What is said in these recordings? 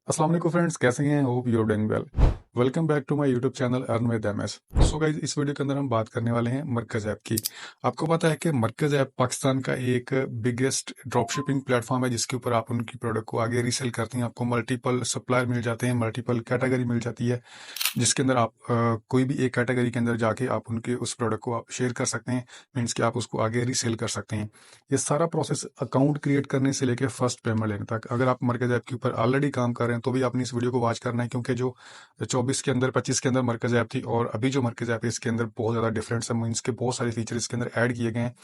अस्सलाम वालेकुम फ्रेंड्स, कैसे हैं? Hope you are doing well. Welcome back to my YouTube channel earn with MS. So guys, इस video के अंदर हम बात करने वाले हैं मरकज ऐप की। आपको पता है कि मरकज ऐप पाकिस्तान का एक बिगेस्ट ड्रॉप शिपिंग प्लेटफॉर्म है, जिसके ऊपर आप उनकी प्रोडक्ट को आगे रीसेल करते हैं। आपको मल्टीपल सप्लायर मिल जाते हैं, मल्टीपल कैटेगरी मिल जाती है, जिसके अंदर आप कोई भी एक कैटेगरी के अंदर जाके आप उनके उस प्रोडक्ट को आप शेयर कर सकते हैं। मीन्स कि आप उसको आगे रीसेल कर सकते हैं। ये सारा प्रोसेस अकाउंट क्रिएट करने से लेकर फर्स्ट पेमेंट लेने तक। अगर आप मरकज ऐप के ऊपर ऑलरेडी काम कर रहे हैं तो भी आपने इस वीडियो को वॉच करना है, क्योंकि जो 24 के अंदर 25 के अंदर मरकज ऐप थी और अभी जो मरकज ऐप है इसके अंदर बहुत ज़्यादा डिफरेंस है। मीन्स के बहुत सारे फीचर इसके अंदर ऐड किए गए हैं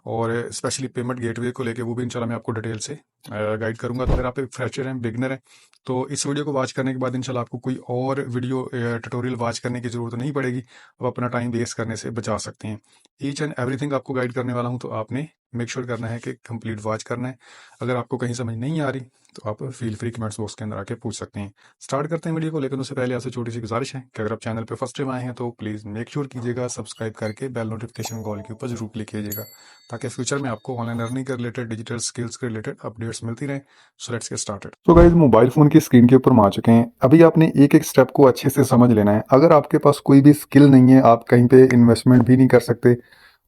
और स्पेशली पेमेंट गेटवे को लेकर वो भी इंशाल्लाह मैं आपको डिटेल से गाइड करूंगा। तो अगर आप एक फ्रेशर हैं, बिगनर हैं, तो इस वीडियो को वॉच करने के बाद इंशाल्लाह आपको कोई और वीडियो ट्यूटोरियल वॉच करने की ज़रूरत नहीं पड़ेगी। आप अपना टाइम वेस्ट करने से बचा सकते हैं। ईच एंड एवरीथिंग आपको गाइड करने वाला हूं, तो आपने मेक श्योर करना है कि कंप्लीट वॉच करना है। अगर आपको कहीं समझ नहीं आ रही तो आप फील फ्री कमेंट्स बॉक्स के अंदर आके पूछ सकते हैं। स्टार्ट करते हैं वीडियो को, लेकिन उससे पहले आपसे छोटी सी गुजारिश है कि अगर आप चैनल पे फर्स्ट टाइम आए हैं तो प्लीज़ मेक श्योर कीजिएगा सब्सक्राइब करके बेल नोटिफिकेशन कॉल के ऊपर जरूर क्लिक कीजिएगा, ताकि फ्यूचर में आपको ऑनलाइन अर्निंग के रिलेटेड, डिजिटल स्किल्स के रिलेटेड अपडेट्स मिलती रहें। So let's get started. तो गाइस, मोबाइल फोन की स्क्रीन के ऊपर हम आ चुके हैं। अभी आपने एक एक स्टेप को अच्छे से समझ लेना है। अगर आपके पास कोई भी स्किल नहीं है, आप कहीं पे इन्वेस्टमेंट भी नहीं कर सकते,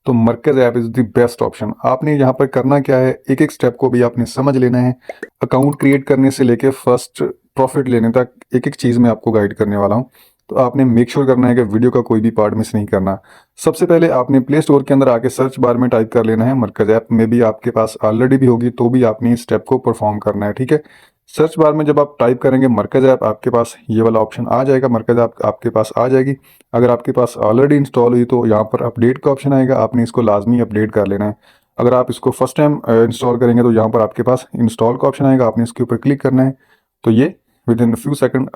तो Markaz app is the best option. आपने यहाँ पर करना क्या है, एक एक स्टेप को भी आपने समझ लेना है। अकाउंट क्रिएट करने से लेके फर्स्ट प्रॉफिट लेने तक एक एक चीज़ मैं आपको गाइड करने वाला हूँ। तो आपने मेक श्योर करना है कि वीडियो का कोई भी पार्ट मिस नहीं करना। सबसे पहले आपने प्ले स्टोर के अंदर आके सर्च बार में टाइप कर लेना है मरकज ऐप। में भी आपके पास ऑलरेडी भी होगी तो भी आपने इस स्टेप को परफॉर्म करना है, ठीक है। सर्च बार में जब आप टाइप करेंगे मरकज ऐप, आपके पास ये वाला ऑप्शन आ जाएगा, मरकज ऐप आपके पास आ जाएगी। अगर आपके पास ऑलरेडी इंस्टॉल हुई तो यहाँ पर अपडेट का ऑप्शन आएगा, आपने इसको लाजमी अपडेट कर लेना है। अगर आप इसको फर्स्ट टाइम इंस्टॉल करेंगे तो यहाँ पर आपके पास इंस्टॉल का ऑप्शन आएगा, आपने इसके ऊपर क्लिक करना है। तो ये with in few second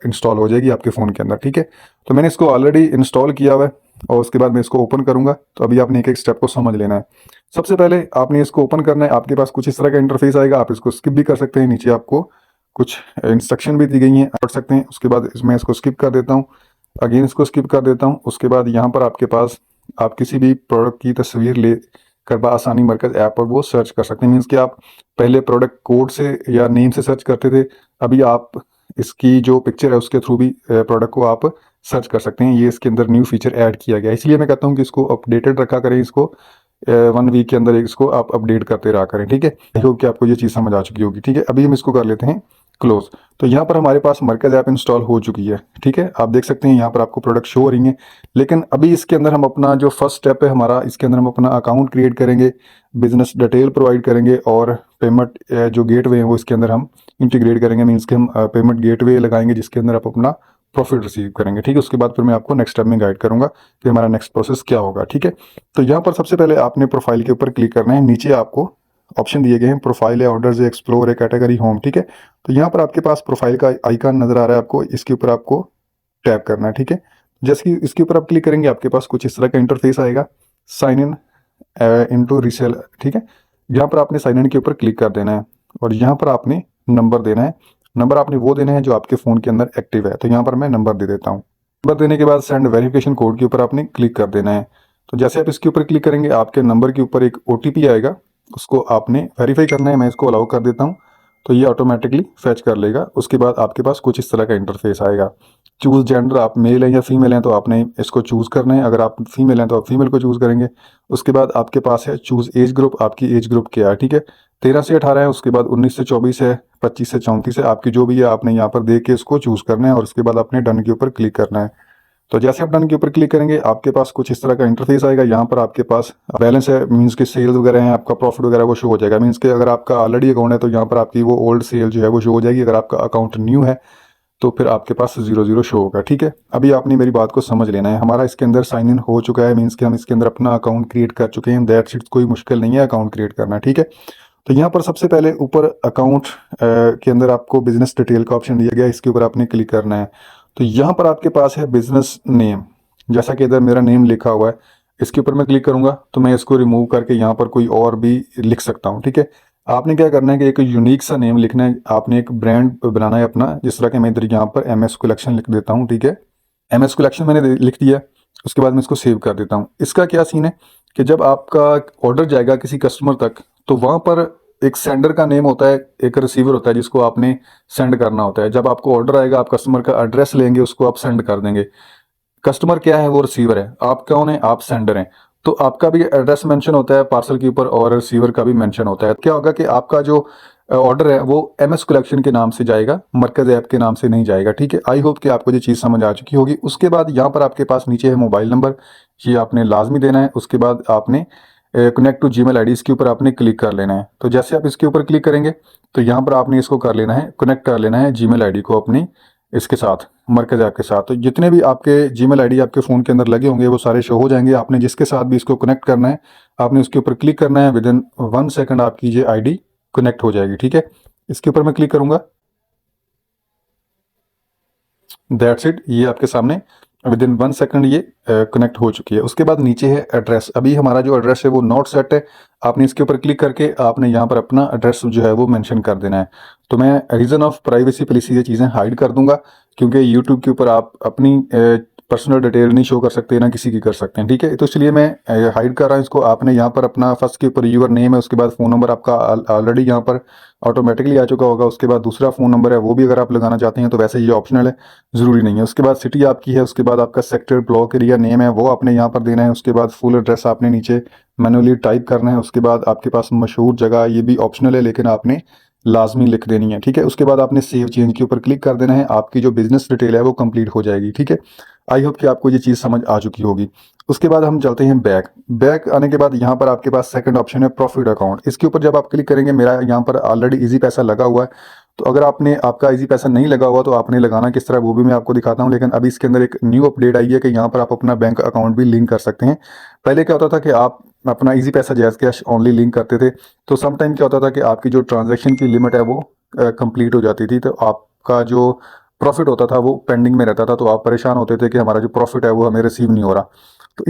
install हो जाएगी आपके फ़ोन के अंदर, ठीक है। तो मैंने इसको ऑलरेडी इंस्टॉल किया हुआ है और उसके बाद मैं इसको ओपन करूंगा। तो अभी आपने एक एक स्टेप को समझ लेना है। सबसे पहले आपने इसको ओपन करना है, आपके पास कुछ इस तरह का इंटरफेस आएगा। आप इसको स्किप भी कर सकते हैं, नीचे आपको कुछ इंस्ट्रक्शन भी दी गई हैं, पढ़ सकते हैं। उसके बाद मैं इसको स्किप कर देता हूँ, अगेन इसको स्किप कर देता हूँ। उसके बाद यहाँ पर आपके पास आप किसी भी प्रोडक्ट की तस्वीर ले कर आसानी मरकज ऐप पर वो सर्च कर सकते हैं। मीन्स कि आप पहले प्रोडक्ट कोड से या नेम से सर्च करते थे, अभी आप इसकी जो पिक्चर है उसके थ्रू भी प्रोडक्ट को आप सर्च कर सकते हैं। ये इसके अंदर न्यू फीचर ऐड किया गया है, इसलिए मैं कहता हूँ कि इसको अपडेटेड रखा करें। इसको 1 वीक के अंदर इसको आप अपडेट करते रहा करें, ठीक है। आई होप कि आपको ये चीज़ समझ आ चुकी होगी, ठीक है। अभी हम इसको कर लेते हैं क्लोज। तो यहाँ पर हमारे पास मरकज ऐप इंस्टॉल हो चुकी है, ठीक है। आप देख सकते हैं यहाँ पर आपको प्रोडक्ट शो हो रही हैं। लेकिन अभी इसके अंदर हम अपना जो फर्स्ट स्टेप है हमारा, इसके अंदर हम अपना अकाउंट क्रिएट करेंगे, बिजनेस डिटेल प्रोवाइड करेंगे और पेमेंट जो गेटवे है वो इसके अंदर हम इंटीग्रेट करेंगे। मीन्स कि हम पेमेंट गेटवे लगाएंगे जिसके अंदर आप अपना प्रॉफिट रिसीव करेंगे, ठीक है। उसके बाद फिर मैं आपको नेक्स्ट स्टेप में गाइड करूंगा कि हमारा नेक्स्ट प्रोसेस क्या होगा, ठीक है। तो यहाँ पर सबसे पहले आपने प्रोफाइल के ऊपर क्लिक करना है। नीचे आपको ऑप्शन दिए गए हैं, प्रोफाइल है, ऑर्डर्स है, एक्सप्लोर है, कैटेगरी, होम, ठीक है। तो यहाँ पर आपके पास प्रोफाइल का आइकन नजर आ रहा है आपको, इसके ऊपर आपको टैप करना है, ठीक है। जैसे कि इसके ऊपर आप क्लिक करेंगे आपके पास कुछ इस तरह का इंटरफेस आएगा, साइन इन इनटू रीसेल, ठीक है। यहाँ पर आपने साइन इन के ऊपर क्लिक कर देना है और यहाँ पर आपने नंबर देना है। नंबर आपने वो देना है जो आपके फ़ोन के अंदर एक्टिव है। तो यहाँ पर मैं नंबर दे देता हूँ। नंबर देने के बाद सेंड वेरिफिकेशन कोड के ऊपर आपने क्लिक कर देना है। तो जैसे आप इसके ऊपर क्लिक करेंगे आपके नंबर के ऊपर एक OTP आएगा, उसको आपने वेरीफाई करना है। मैं इसको अलाउ कर देता हूँ, तो ये ऑटोमेटिकली फैच कर लेगा। उसके बाद आपके पास कुछ इस तरह का इंटरफेस आएगा। चूज़ जेंडर, आप मेल हैं या फीमेल हैं तो आपने इसको चूज़ करना है। अगर आप फीमेल हैं तो आप फीमेल को चूज़ करेंगे। उसके बाद आपके पास है चूज़ एज ग्रुप, आपकी एज ग्रुप क्या है, ठीक है। 13 से 18 है, उसके बाद 19 से 24 है, 25 से 34 है, आपकी जो भी है आपने यहाँ पर देख के इसको चूज़ करना है और उसके बाद आपने डन के ऊपर क्लिक करना है। तो जैसे आप डन के ऊपर क्लिक करेंगे आपके पास कुछ इस तरह का इंटरफेस आएगा। यहाँ पर आपके पास बैलेंस है, मीन्स के सेल्स वगैरह हैं, आपका प्रॉफिट वगैरह वो शो हो जाएगा। मीन्स के अगर आपका ऑलरेडी अकाउंट है तो यहाँ पर आपकी वो ओल्ड सेल जो है वो शो हो जाएगी। अगर आपका अकाउंट न्यू है तो फिर आपके पास 00 शो होगा, ठीक है। अभी आपने मेरी बात को समझ लेना है। हमारा इसके अंदर साइन इन हो चुका है, मीन्स कि हम इसके अंदर अपना अकाउंट क्रिएट कर चुके हैं। दैट्स इट, कोई मुश्किल नहीं है अकाउंट क्रिएट करना, ठीक है। तो यहाँ पर सबसे पहले ऊपर अकाउंट के अंदर आपको बिजनेस डिटेल का ऑप्शन दिया गया है, इसके ऊपर आपने क्लिक करना है। तो यहाँ पर आपके पास है बिजनेस नेम, जैसा कि इधर मेरा नेम लिखा हुआ है। इसके ऊपर मैं क्लिक करूंगा तो मैं इसको रिमूव करके यहाँ पर कोई और भी लिख सकता हूँ, ठीक है। आपने क्या करना है कि एक यूनिक सा नेम लिखना है, आपने एक ब्रांड बनाना है अपना। जिस तरह के मैं इधर यहाँ पर MS कलेक्शन लिख देता हूँ, ठीक है। MS कलेक्शन मैंने लिख दिया। उसके बाद मैं इसको सेव कर देता हूँ। इसका क्या सीन है कि जब आपका ऑर्डर जाएगा किसी कस्टमर तक तो वहाँ पर एक सेंडर का नेम होता है, एक रिसीवर होता है जिसको आपने सेंड करना होता है। जब आपको ऑर्डर आएगा आप कस्टमर का एड्रेस लेंगे, उसको आप सेंड कर देंगे। कस्टमर क्या है, वो रिसीवर है। आप कौन है, आप सेंडर हैं। तो आपका भी एड्रेस मेंशन होता है पार्सल के ऊपर और रिसीवर का भी मेंशन होता है। क्या होगा कि आपका जो ऑर्डर है वो एमएस कलेक्शन के नाम से जाएगा, मरकज ऐप के नाम से नहीं जाएगा। ठीक है, आई होप कि आपको ये चीज़ समझ आ चुकी होगी। उसके बाद यहाँ पर आपके पास नीचे है मोबाइल नंबर, ये आपने लाजमी देना है। उसके बाद आपने कनेक्ट टू जीमेल आईडी, इसके ऊपर आपने क्लिक कर लेना है। तो जैसे आप इसके ऊपर क्लिक करेंगे तो यहाँ पर आपने इसको कर लेना है, कनेक्ट कर लेना है जीमेल आईडी को अपनी इसके साथ, मरकज ऐप के साथ। तो जितने भी आपके जीमेल आईडी आपके फ़ोन के अंदर लगे होंगे वो सारे शो हो जाएंगे। आपने जिसके साथ भी इसको कनेक्ट करना है आपने उसके ऊपर क्लिक करना है, विद इन 1 सेकंड आपकी ये आईडी कनेक्ट हो जाएगी। ठीक है, इसके ऊपर मैं क्लिक करूंगा, दैट्स इट, ये आपके सामने विद इन 1 सेकंड ये कनेक्ट हो चुकी है। उसके बाद नीचे है एड्रेस। अभी हमारा जो एड्रेस है वो नॉट सेट है। आपने इसके ऊपर क्लिक करके आपने यहाँ पर अपना एड्रेस जो है वो मेंशन कर देना है। तो मैं रीज़न ऑफ प्राइवेसी पॉलिसी ये चीज़ें हाइड कर दूंगा, क्योंकि यूट्यूब के ऊपर आप अपनी पर्सनल डिटेल नहीं शो कर सकते, ना किसी की कर सकते हैं। ठीक है, तो इसलिए मैं हाइड कर रहा हूँ इसको। आपने यहाँ पर अपना फर्स्ट के ऊपर यूर नेम है, उसके बाद फ़ोन नंबर आपका ऑलरेडी यहाँ पर ऑटोमेटिकली आ चुका होगा। उसके बाद दूसरा फ़ोन नंबर है, वो भी अगर आप लगाना चाहते हैं तो वैसे ये ऑप्शनल है, ज़रूरी नहीं है। उसके बाद सिटी आपकी है, उसके बाद आपका सेक्टर, ब्लॉक एरिया नेम है वो आपने यहाँ पर देना है। उसके बाद फुल एड्रेस आपने नीचे मैनुअली टाइप करना है। उसके बाद आपके पास मशहूर जगह, ये भी ऑप्शनल है लेकिन आपने लाजमी लिख देनी है। ठीक है, उसके बाद आपने सेव चेंज के ऊपर क्लिक कर देना है। आपकी जो बिजनेस डिटेल है वो कंप्लीट हो जाएगी। ठीक है, आई होप कि आपको ये चीज़ समझ आ चुकी होगी। उसके बाद हम चलते हैं बैक। बैक आने के बाद यहाँ पर आपके पास सेकंड ऑप्शन है प्रॉफिट अकाउंट। इसके ऊपर जब आप क्लिक करेंगे, मेरा यहाँ पर ऑलरेडी इजी पैसा लगा हुआ है। तो अगर आपने आपका इजी पैसा नहीं लगा हुआ तो आपने लगाना किस तरह वो भी मैं आपको दिखाता हूँ। लेकिन अभी इसके अंदर एक न्यू अपडेट आई है कि यहाँ पर आप अपना बैंक अकाउंट भी लिंक कर सकते हैं। पहले क्या होता था कि आप अपना इजी पैसा जैज़ कैश ओनली लिंक करते थे, तो सम टाइम क्या होता था कि आपकी जो ट्रांजैक्शन की लिमिट है वो कंप्लीट हो जाती थी, तो आपका जो प्रॉफिट होता था वो पेंडिंग में रहता था। तो आप परेशान होते थे कि हमारा जो प्रॉफिट है वो हमें रिसीव नहीं हो रहा। तो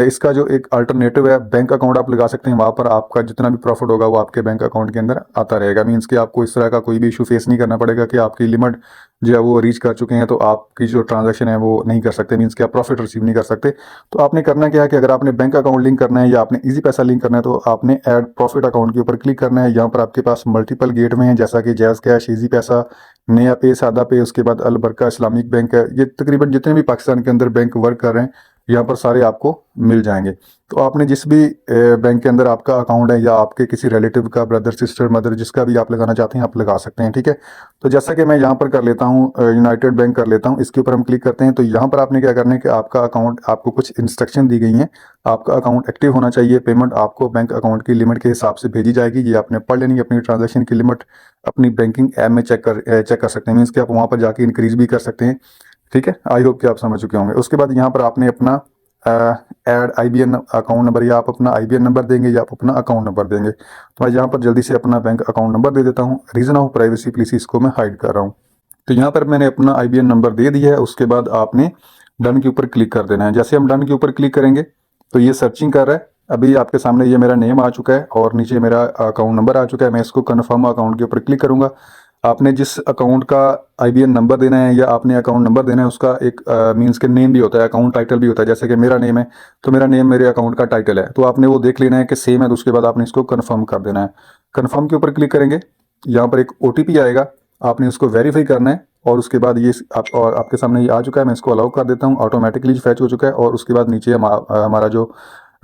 इसका जो एक अल्टरनेटिव है, बैंक अकाउंट आप लगा सकते हैं। वहाँ पर आपका जितना भी प्रॉफिट होगा वो आपके बैंक अकाउंट के अंदर आता रहेगा। मीन्स कि आपको इस तरह का कोई भी इशू फेस नहीं करना पड़ेगा कि आपकी लिमिट जो है वो रीच कर चुके हैं तो आपकी जो ट्रांजैक्शन है वो नहीं कर सकते, मीन्स कि आप प्रॉफिट रिसीव नहीं कर सकते। तो आपने करना क्या है कि अगर आपने बैंक अकाउंट लिंक करना है या आपने ईजी पैसा लिंक करना है तो आपने ऐड प्रॉफिट अकाउंट के ऊपर क्लिक करना है। यहाँ पर आपके पास मल्टीपल गेट में है, जैसा कि जैज़ कैश, ईजी पैसा, नया पे, सादा पे, उसके बाद अल बरका इस्लामिक बैंक है। ये तकरीबन जितने भी पाकिस्तान के अंदर बैंक वर्क कर रहे हैं यहाँ पर सारे आपको मिल जाएंगे। तो आपने जिस भी बैंक के अंदर आपका अकाउंट है या आपके किसी रिलेटिव का, ब्रदर, सिस्टर, मदर, जिसका भी आप लगाना चाहते हैं आप लगा सकते हैं। ठीक है, तो जैसा कि मैं यहाँ पर कर लेता हूँ, यूनाइटेड बैंक कर लेता हूँ। इसके ऊपर हम क्लिक करते हैं तो यहाँ पर आपने क्या करना है कि आपका अकाउंट, आपको कुछ इंस्ट्रक्शन दी गई हैं। आपका अकाउंट एक्टिव होना चाहिए, पेमेंट आपको बैंक अकाउंट की लिमिट के हिसाब से भेजी जाएगी। ये आपने पढ़ लेनी है। अपनी ट्रांजेक्शन की लिमिट अपनी बैंकिंग ऐप में चेक कर सकते हैं। मीन्स कि आप वहाँ पर जाके इंक्रीज भी कर सकते हैं। ठीक है, आई होप कि आप समझ चुके होंगे। उसके बाद यहाँ पर आपने अपना ऐड आईबीएन अकाउंट नंबर, या आप अपना आईबीएन नंबर देंगे या आप अपना अकाउंट नंबर देंगे। तो मैं यहाँ पर जल्दी से अपना बैंक अकाउंट नंबर दे देता हूँ। रीज़न ऑफ प्राइवेसी प्लीज इसको मैं हाइड कर रहा हूँ। तो यहाँ पर मैंने अपना आईबीएन नंबर दे दिया है। उसके बाद आपने डन के ऊपर क्लिक कर देना है। जैसे हम डन के ऊपर क्लिक करेंगे तो ये सर्चिंग कर रहा है। अभी आपके सामने ये मेरा नेम आ चुका है और नीचे मेरा अकाउंट नंबर आ चुका है। मैं इसको कन्फर्म अकाउंट के ऊपर क्लिक करूंगा। आपने जिस अकाउंट का आईबीएन नंबर देना है या आपने अकाउंट नंबर देना है उसका एक मीन्स के नेम भी होता है, अकाउंट टाइटल भी होता है। जैसे कि मेरा नेम है तो मेरा नेम मेरे अकाउंट का टाइटल है, तो आपने वो देख लेना है कि सेम है। तो उसके बाद आपने इसको कन्फर्म कर देना है। कन्फर्म के ऊपर क्लिक करेंगे, यहाँ पर एक ओटीपी आएगा, आपने उसको वेरीफाई करना है। और उसके बाद ये और आपके सामने ये आ चुका है। मैं इसको अलाउ कर देता हूँ, ऑटोमेटिकली फैच हो चुका है। और उसके बाद नीचे हमारा जो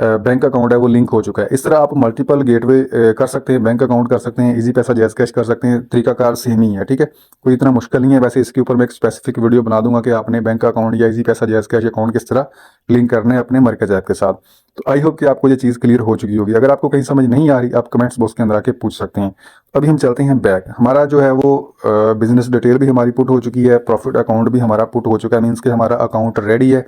बैंक अकाउंट है वो लिंक हो चुका है। इस तरह आप मल्टीपल गेटवे कर सकते हैं, बैंक अकाउंट कर सकते हैं, इजी पैसा, जैज़ कैश कर सकते हैं। तरीकाकार सेम ही है। ठीक है, कोई इतना मुश्किल नहीं है। वैसे इसके ऊपर मैं एक स्पेसिफिक वीडियो बना दूंगा कि आपने बैंक अकाउंट या इजी पैसा, जैज़ कैश अकाउंट किस तरह लिंक करने हैं अपने मरकज ऐप के साथ। तो आई होप कि आपको ये चीज़ क्लियर हो चुकी होगी। अगर आपको कहीं समझ नहीं आ रही आप कमेंट्स बॉक्स के अंदर आके पूछ सकते हैं। अभी हम चलते हैं बैक। हमारा जो है वो बिजनेस डिटेल भी हमारी पुट हो चुकी है, प्रॉफिट अकाउंट भी हमारा पुट हो चुका है। मीन्स कि हमारा अकाउंट रेडी है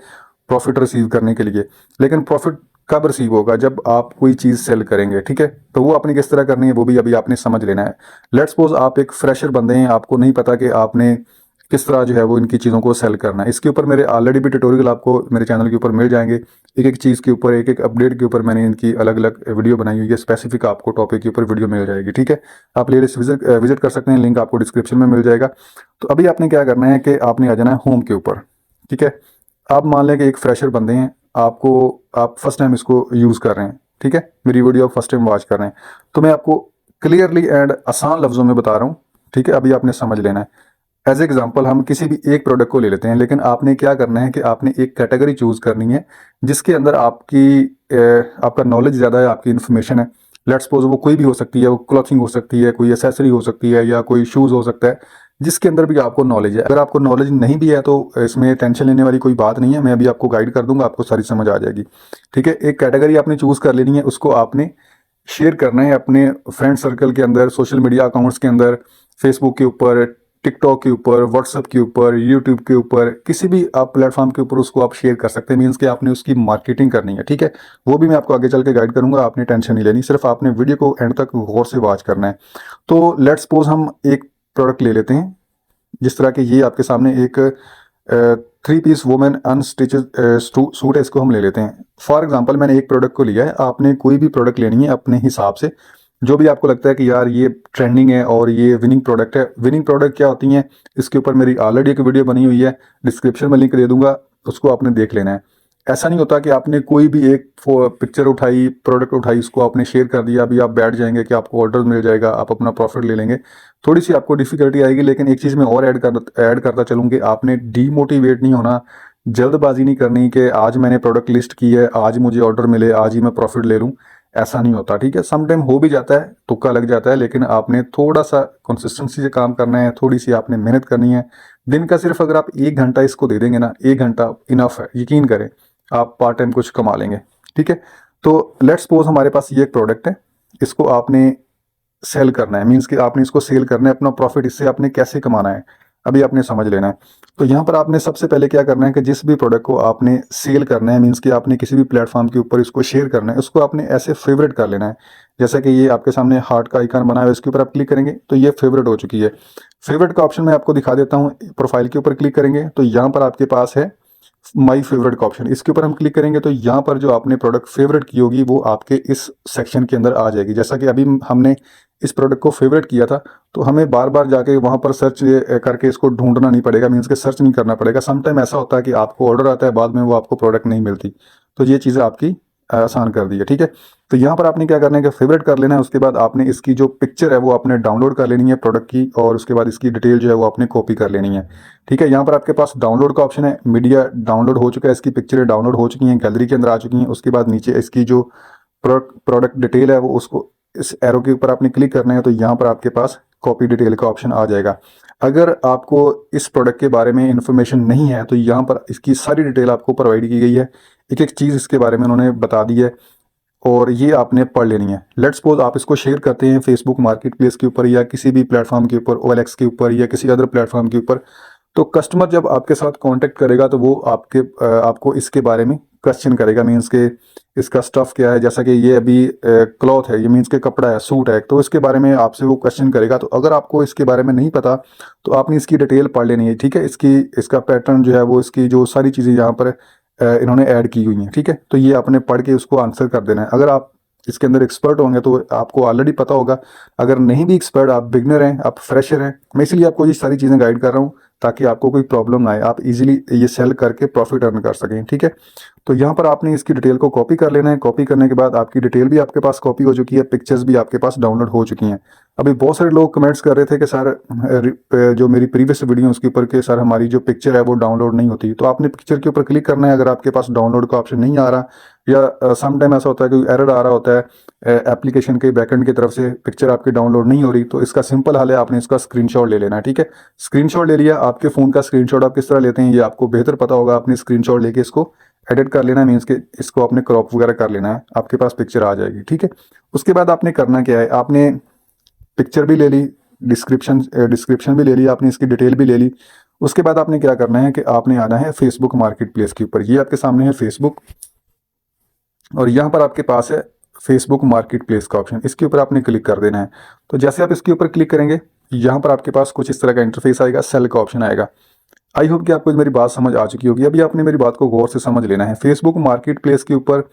प्रॉफिट रिसीव करने के लिए। लेकिन प्रॉफिट कब रिसीव होगा? जब आप कोई चीज़ सेल करेंगे। ठीक है, तो वो आपने किस तरह करनी है वो भी अभी आपने समझ लेना है। लेट्स सपोज आप एक फ्रेशर बंदे हैं, आपको नहीं पता कि आपने किस तरह जो है वो इनकी चीज़ों को सेल करना है। इसके ऊपर मेरे ऑलरेडी भी ट्यूटोरियल आपको मेरे चैनल के ऊपर मिल जाएंगे। एक एक चीज़ के ऊपर, एक एक अपडेट के ऊपर मैंने इनकी अलग अलग वीडियो बनाई हुई है। स्पेसिफिक आपको टॉपिक के ऊपर वीडियो मिल जाएगी। ठीक है, आप प्लेलिस्ट विजिट कर सकते हैं, लिंक आपको डिस्क्रिप्शन में मिल जाएगा। तो अभी आपने क्या करना है कि आपने आ जाना है होम के ऊपर। ठीक है, आप मान लें कि एक फ्रेशर बंदे हैं, आप फर्स्ट टाइम इसको यूज़ कर रहे हैं। ठीक है, मेरी वीडियो आप फर्स्ट टाइम वॉच कर रहे हैं, तो मैं आपको क्लियरली एंड आसान लफ्जों में बता रहा हूँ, ठीक है, अभी आपने समझ लेना है। एज एग्जाम्पल हम किसी भी एक प्रोडक्ट को ले लेते हैं, लेकिन आपने क्या करना है कि आपने एक कैटेगरी चूज करनी है जिसके अंदर आपका नॉलेज ज़्यादा है, आपकी इन्फॉर्मेशन है। लेट्स सपोज वो कोई भी हो सकती है, वो क्लॉथिंग हो सकती है, कोई एसेसरी हो सकती है, या कोई शूज़ हो सकता है, जिसके अंदर भी आपको नॉलेज है। अगर आपको नॉलेज नहीं भी है तो इसमें टेंशन लेने वाली कोई बात नहीं है, मैं अभी आपको गाइड कर दूंगा, आपको सारी समझ आ जाएगी। ठीक है, एक कैटेगरी आपने चूज कर लेनी है, उसको आपने शेयर करना है अपने फ्रेंड सर्कल के अंदर, सोशल मीडिया अकाउंट्स के अंदर, फेसबुक के ऊपर, टिकटॉक के ऊपर, व्हाट्सएप के ऊपर, यूट्यूब के ऊपर, किसी भी आप प्लेटफॉर्म के ऊपर उसको आप शेयर कर सकते हैं। मीन्स कि आपने उसकी मार्केटिंग करनी है, ठीक है। वो भी मैं आपको आगे चल के गाइड करूंगा, आपने टेंशन नहीं लेनी, सिर्फ आपने वीडियो को एंड तक गौर से वॉच करना है। तो लेट्स सपोज हम एक प्रोडक्ट ले लेते हैं, जिस तरह के ये आपके सामने एक 3 पीस वुमेन अनस्टिच सूट है, इसको हम ले लेते हैं। फॉर एग्जांपल मैंने एक प्रोडक्ट को लिया है, आपने कोई भी प्रोडक्ट लेनी है अपने हिसाब से, जो भी आपको लगता है कि यार ये ट्रेंडिंग है और ये विनिंग प्रोडक्ट है। विनिंग प्रोडक्ट क्या होती हैं, इसके ऊपर मेरी ऑलरेडी एक वीडियो बनी हुई है, डिस्क्रिप्शन में लिंक दे दूंगा, उसको आपने देख लेना है। ऐसा नहीं होता कि आपने कोई भी एक पिक्चर उठाई, प्रोडक्ट उठाई, उसको आपने शेयर कर दिया, अभी आप बैठ जाएंगे कि आपको ऑर्डर मिल जाएगा, आप अपना प्रॉफिट ले लेंगे। थोड़ी सी आपको डिफिकल्टी आएगी, लेकिन एक चीज़ मैं और ऐड करता चलूँ कि आपने डीमोटिवेट नहीं होना, जल्दबाजी नहीं करनी कि आज मैंने प्रोडक्ट लिस्ट की है, आज मुझे ऑर्डर मिले, आज ही मैं प्रॉफिट ले लूँ। ऐसा नहीं होता, ठीक है। सम टाइम हो भी जाता है, तुक्का लग जाता है, लेकिन आपने थोड़ा सा कंसिस्टेंसी से काम करना है, थोड़ी सी आपने मेहनत करनी है। दिन का सिर्फ अगर आप 1 घंटा इसको दे देंगे ना, 1 घंटा इनफ है, यकीन करें आप पार्ट टाइम कुछ कमा लेंगे, ठीक है। तो लेट्स सपोज हमारे पास ये एक प्रोडक्ट है, इसको आपने सेल करना है, मीन्स कि आपने इसको सेल करना है, अपना प्रॉफिट इससे आपने कैसे कमाना है अभी आपने समझ लेना है। तो यहाँ पर आपने सबसे पहले क्या करना है कि जिस भी प्रोडक्ट को आपने सेल करना है, मीन्स कि आपने किसी भी प्लेटफॉर्म के ऊपर इसको शेयर करना है, उसको आपने ऐसे फेवरेट कर लेना है। जैसा कि ये आपके सामने हार्ट का आइकन बना है, इसके ऊपर आप क्लिक करेंगे तो ये फेवरेट हो चुकी है। फेवरेट का ऑप्शन मैं आपको दिखा देता हूँ। प्रोफाइल के ऊपर क्लिक करेंगे तो यहाँ पर आपके पास है माई फेवरेट का ऑप्शन, इसके ऊपर हम क्लिक करेंगे तो यहाँ पर जो आपने प्रोडक्ट फेवरेट की होगी वो आपके इस सेक्शन के अंदर आ जाएगी। जैसा कि अभी हमने इस प्रोडक्ट को फेवरेट किया था, तो हमें बार बार जाके वहाँ पर सर्च करके इसको ढूंढना नहीं पड़ेगा, मीन्स के सर्च नहीं करना पड़ेगा। समटाइम ऐसा होता है कि आपको ऑर्डर आता है, बाद में वो आपको प्रोडक्ट नहीं मिलती, तो ये चीज़ें आपकी आसान कर दी है, ठीक है। तो यहाँ पर आपने क्या करना है कि फेवरेट कर लेना है, उसके बाद आपने इसकी जो पिक्चर है वो आपने डाउनलोड कर लेनी है प्रोडक्ट की, और उसके बाद इसकी डिटेल जो है वो आपने कॉपी कर लेनी है, ठीक है। यहाँ पर आपके पास डाउनलोड का ऑप्शन है, मीडिया डाउनलोड हो चुका है, इसकी पिक्चरें डाउनलोड हो चुकी हैं, गैलरी के अंदर आ चुकी हैं। उसके बाद नीचे इसकी जो प्रोडक्ट डिटेल है वो उसको इस एरो के ऊपर आपने क्लिक करना है, तो यहाँ पर आपके पास कॉपी डिटेल का ऑप्शन आ जाएगा। अगर आपको इस प्रोडक्ट के बारे में इंफॉर्मेशन नहीं है तो यहाँ पर इसकी सारी डिटेल आपको प्रोवाइड की गई है, एक एक चीज़ इसके बारे में उन्होंने बता दी है, और ये आपने पढ़ लेनी है। लेट्स सपोज आप इसको शेयर करते हैं फेसबुक मार्केट प्लेस के ऊपर, या किसी भी प्लेटफॉर्म के ऊपर, OLX के ऊपर, या किसी अदर प्लेटफॉर्म के ऊपर, तो कस्टमर जब आपके साथ कांटेक्ट करेगा तो वो आपको इसके बारे में क्वेश्चन करेगा, मीन्स के इसका स्टफ क्या है। जैसा कि ये अभी क्लॉथ है, ये मीन्स के कपड़ा है, सूट है, तो इसके बारे में आपसे वो क्वेश्चन करेगा। तो अगर आपको इसके बारे में नहीं पता तो आपने इसकी डिटेल पढ़ लेनी है, ठीक है। इसका पैटर्न जो है वो, इसकी जो सारी चीज़ें यहाँ पर इन्होंने ऐड की हुई हैं, ठीक है। तो ये आपने पढ़ के उसको आंसर कर देना है। अगर आप इसके अंदर एक्सपर्ट होंगे तो आपको ऑलरेडी पता होगा, अगर नहीं भी एक्सपर्ट, आप बिगनर हैं, आप फ्रेशर हैं, मैं इसलिए आपको ये सारी चीज़ें गाइड कर रहा हूँ ताकि आपको कोई प्रॉब्लम ना आए, आप इजीली ये सेल करके प्रॉफिट अर्न कर सकें, ठीक है। तो यहाँ पर आपने इसकी डिटेल को कॉपी कर लेना है। कॉपी करने के बाद आपकी डिटेल भी आपके पास कॉपी हो चुकी है, पिक्चर्स भी आपके पास डाउनलोड हो चुकी हैं। अभी बहुत सारे लोग कमेंट्स कर रहे थे कि सर जो मेरी प्रीवियस वीडियो उसके ऊपर कि सर हमारी जो पिक्चर है वो डाउनलोड नहीं होती। तो आपने पिक्चर के ऊपर क्लिक करना है। अगर आपके पास डाउनलोड का ऑप्शन नहीं आ रहा, या सम टाइम ऐसा होता है कि एरर आ रहा होता है एप्लीकेशन के बैकएंड की तरफ से, पिक्चर आपकी डाउनलोड नहीं हो रही, तो इसका सिंपल हल है, आपने इसका स्क्रीनशॉट ले लेना है, ठीक है। स्क्रीनशॉट ले लिया, आपके फ़ोन का स्क्रीनशॉट आप किस तरह लेते हैं ये आपको बेहतर पता होगा। आपने स्क्रीनशॉट लेके इसको एडिट कर लेना है, मीन्स के इसको आपने क्रॉप वगैरह कर लेना है, आपके पास पिक्चर आ जाएगी, ठीक है। उसके बाद आपने करना क्या है, आपने पिक्चर भी ले ली, डिस्क्रिप्शन भी ले ली, आपने इसकी डिटेल भी ले ली। उसके बाद आपने क्या करना है कि आपने आना है फेसबुक मार्केट प्लेस के ऊपर। ये आपके सामने है फेसबुक, और यहाँ पर आपके पास है फेसबुक मार्केट प्लेस का ऑप्शन, इसके ऊपर आपने क्लिक कर देना है। तो जैसे आप इसके ऊपर क्लिक करेंगे, यहाँ पर आपके पास कुछ इस तरह का इंटरफेस आएगा, सेल का ऑप्शन आएगा। आई होप कि आपको मेरी बात समझ आ चुकी होगी। अभी आपने मेरी बात को गौर से समझ लेना है। फेसबुक मार्केट प्लेस के ऊपर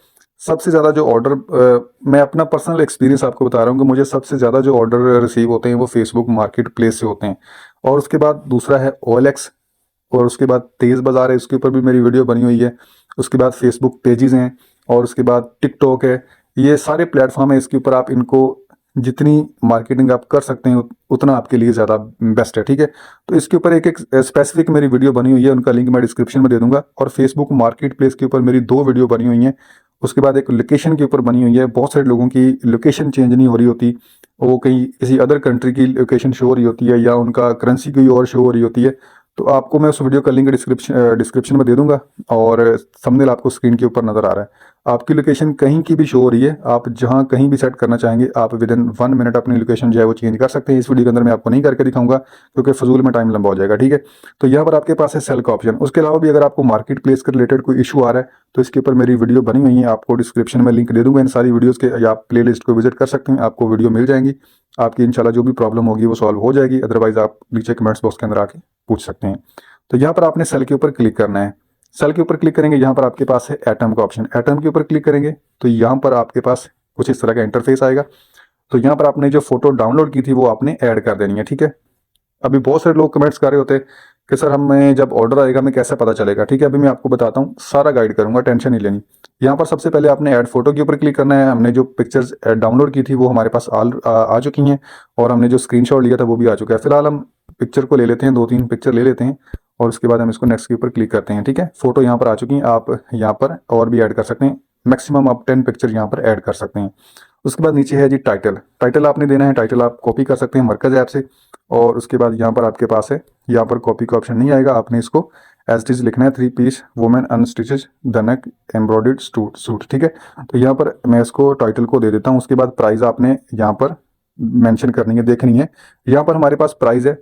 सबसे ज़्यादा जो ऑर्डर, मैं अपना पर्सनल एक्सपीरियंस आपको बता रहा हूँ कि मुझे सबसे ज़्यादा जो ऑर्डर रिसीव होते हैं वो फेसबुक मार्केट प्लेस से होते हैं। और उसके बाद दूसरा है OLX, और उसके बाद तेज़ बाज़ार है, उसके ऊपर भी मेरी वीडियो बनी हुई है। उसके बाद फेसबुक पेजेस हैं, और उसके बाद टिकटॉक है। ये सारे प्लेटफॉर्म है, इसके ऊपर आप इनको जितनी मार्केटिंग आप कर सकते हैं उतना आपके लिए ज़्यादा बेस्ट है, ठीक है। तो इसके ऊपर एक एक स्पेसिफिक मेरी वीडियो बनी हुई है, उनका लिंक मैं डिस्क्रिप्शन में दे दूंगा। और फेसबुक मार्केट प्लेस के ऊपर मेरी 2 वीडियो बनी हुई हैं। उसके बाद एक लोकेशन के ऊपर बनी हुई है। बहुत सारे लोगों की लोकेशन चेंज नहीं हो रही होती, वो कहीं किसी अदर कंट्री की लोकेशन शो हो रही होती है या उनका करेंसी कोई और शो हो रही होती है। तो आपको मैं उस वीडियो का लिंक डिस्क्रिप्शन में दे दूंगा और थंबनेल आपको स्क्रीन के ऊपर नज़र आ रहा है। आपकी लोकेशन कहीं की भी शो हो रही है, आप जहां कहीं भी सेट करना चाहेंगे आप विद इन 1 मिनट अपनी लोकेशन जो है वो चेंज कर सकते हैं। इस वीडियो के अंदर मैं आपको नहीं करके दिखाऊंगा क्योंकि फजूल में टाइम लंबा हो जाएगा, ठीक है। तो यहाँ पर आपके पास है सेल का ऑप्शन। उसके अलावा भी अगर आपको मार्केट प्लेस के रिलेटेड कोई इशू आ रहा है तो इसके ऊपर मेरी वीडियो बनी हुई है, आपको डिस्क्रिप्शन में लिंक दे दूंगा इन सारी वीडियोज़ के, या आप प्ले लिस्ट को विजिट कर सकते हैं, आपको वीडियो मिल जाएंगी। आपकी इंशाल्लाह जो भी प्रॉब्लम होगी वो सॉल्व हो जाएगी, अदरवाइज आप नीचे कमेंट्स बॉक्स के अंदर आके पूछ सकते हैं। तो यहाँ पर आपने सेल के ऊपर क्लिक करना है। सेल के ऊपर क्लिक करेंगे, यहाँ पर आपके पास है एटम का ऑप्शन। एटम के ऊपर क्लिक करेंगे तो यहाँ पर आपके पास कुछ इस तरह का इंटरफेस आएगा। तो यहाँ पर आपने जो फोटो डाउनलोड की थी वो आपने ऐड कर देनी है, ठीक है। अभी बहुत सारे लोग कमेंट्स कर रहे होते हैं कि सर हमें जब ऑर्डर आएगा हमें कैसे पता चलेगा, ठीक है। अभी मैं आपको बताता हूँ, सारा गाइड करूंगा, टेंशन नहीं लेनी। यहाँ पर सबसे पहले आपने ऐड फोटो के ऊपर क्लिक करना है। हमने जो पिक्चर्स डाउनलोड की थी वो हमारे पास आ चुकी हैं और हमने जो स्क्रीनशॉट लिया था वो भी आ चुका है। फिलहाल हम पिक्चर को ले लेते हैं, 2-3 पिक्चर ले लेते हैं और उसके बाद हम इसको नेक्स्ट के ऊपर क्लिक करते हैं, ठीक है। फोटो यहाँ पर आ चुकी हैं, आप यहाँ पर और भी ऐड कर सकते हैं। मैक्सिमम आप 10 पिक्चर यहाँ पर ऐड कर सकते हैं। उसके बाद नीचे है जी टाइटल। टाइटल आपने देना है, टाइटल आप कॉपी कर सकते हैं मरकज ऐप से। और उसके बाद यहाँ पर आपके पास है, यहाँ पर कॉपी का ऑप्शन नहीं आएगा, आपने इसको एज इट इज लिखना है, 3 piece women unstitched the neck embroidered suit, ठीक है। तो यहाँ पर मैं इसको टाइटल को दे देता हूँ। उसके बाद प्राइस आपने यहाँ पर मेंशन करनी है, देखनी है। यहाँ पर हमारे पास प्राइस है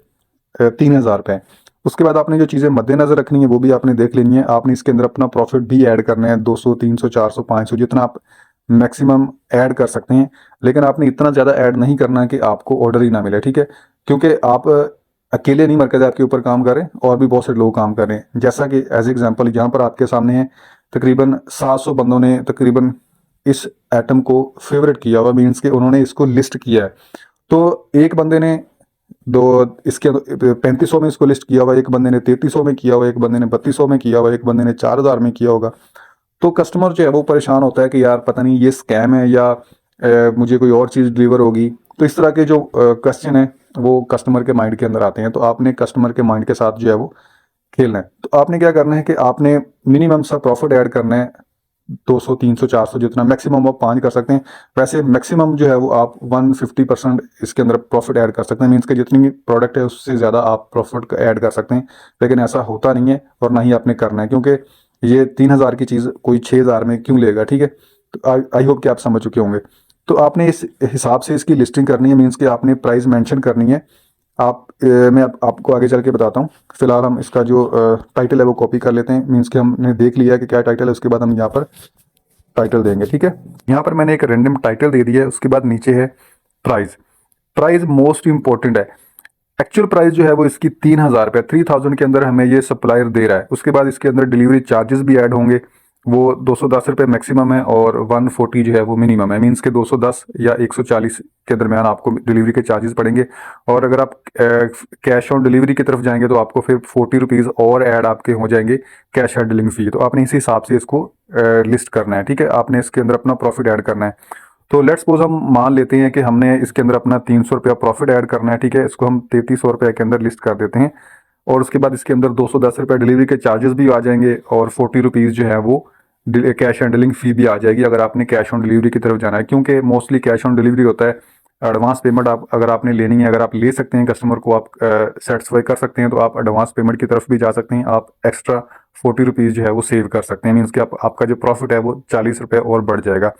3000 रुपये। उसके बाद आपने जो चीज़ें मद्देनजर रखनी है वो भी आपने देख लेनी है। आपने इसके अंदर अपना प्रॉफिट भी ऐड करना है, 200, 300, 400, 500 जितना आप मैक्सिमम ऐड कर सकते हैं। लेकिन आपने इतना ज़्यादा ऐड नहीं करना है कि आपको ऑर्डर ही ना मिले, ठीक है। क्योंकि आप अकेले नहीं मरकज आपके ऊपर काम कर रहे हैं, और भी बहुत से लोग काम कर रहे हैं। जैसा कि एज एग्जांपल यहाँ पर आपके सामने है, तकरीबन 700 बंदों ने तकरीबन इस आइटम को फेवरेट किया हुआ, मीन्स कि उन्होंने इसको लिस्ट किया है। तो एक बंदे ने दो इसके 3500 में इसको लिस्ट किया हुआ, एक बंदे ने 3300 में किया हुआ, एक बंदे ने 3200 में किया हुआ, एक बंदे ने 4000 में किया होगा। तो कस्टमर जो है वो परेशान होता है कि यार पता नहीं ये स्कैम है या मुझे कोई और चीज़ डिलीवर होगी। तो इस तरह के जो क्वेश्चन है वो कस्टमर के माइंड के अंदर आते हैं। तो आपने कस्टमर के माइंड के साथ जो है वो खेलना है। तो आपने क्या करना है कि आपने मिनिमम सा प्रॉफिट ऐड करना है, 200, 300, 400 जितना मैक्सिमम आप 5 कर सकते हैं। वैसे मैक्सिमम जो है वो आप 150% इसके अंदर प्रॉफिट ऐड कर सकते हैं, मीन्स कि जितनी भी प्रोडक्ट है उससे ज़्यादा आप प्रॉफिट ऐड कर सकते हैं। लेकिन ऐसा होता नहीं है और ना ही आपने करना है, क्योंकि ये 3000 की चीज़ कोई 6000 में क्यों लेगा, ठीक है। तो आई होप कि आप समझ चुके होंगे। तो आपने इस हिसाब से इसकी लिस्टिंग करनी है, मीन्स कि आपने प्राइस मेंशन करनी है। मैं आपको आगे चल के बताता हूँ। फिलहाल हम इसका जो टाइटल है वो कॉपी कर लेते हैं, मीन्स कि हमने देख लिया कि क्या टाइटल है। उसके बाद हम यहाँ पर टाइटल देंगे, ठीक है। यहाँ पर मैंने एक रैंडम टाइटल दे दिया है। उसके बाद नीचे है प्राइस। प्राइस मोस्ट इंपॉर्टेंट है। एक्चुअल प्राइस जो है वो इसकी 3000 रुपये, 3000 के अंदर हमें ये सप्लायर दे रहा है। उसके बाद इसके अंदर डिलीवरी चार्जेस भी ऐड होंगे, वो 210 रुपये मैक्सिमम है और 140 जो है वो मिनिमम है। मीन्स के 210 या 140 के दरमियान आपको डिलीवरी के चार्जेस पड़ेंगे। और अगर आप कैश ऑन डिलीवरी की तरफ जाएंगे तो आपको फिर 40 रुपीज़ और ऐड आपके हो जाएंगे कैश हैंडलिंग फ़ी। तो आपने इसी हिसाब से इसको लिस्ट करना है, ठीक है। आपने इसके अंदर अपना प्रॉफिट ऐड करना है। तो लेट्स सपोज हम मान लेते हैं कि हमने इसके अंदर अपना 300 रुपया प्रॉफिट ऐड करना है, ठीक है। इसको हम 3300 रुपये के अंदर लिस्ट कर देते हैं। और उसके बाद इसके अंदर 210 रुपये डिलीवरी के चार्जेस भी आ जाएंगे और 40 रुपीज़ जो है वो कैश ऑन डिलीवरी फ़ी भी आ जाएगी अगर आपने कैश ऑन डिलीवरी की तरफ जाना है। क्योंकि मोस्टली कैश ऑन डिलीवरी होता है। एडवांस पेमेंट आप अगर आपने लेनी है, अगर आप ले सकते हैं, कस्टमर को आप सेटिस्फाई कर सकते हैं, तो आप एडवांस पेमेंट की तरफ भी जा सकते हैं। आप एक्स्ट्रा 40 रुपीज़ जो है वो सेव कर सकते हैं। मीन्स कि आपका जो प्रॉफिट है वो 40 रुपये और बढ़ जाएगा।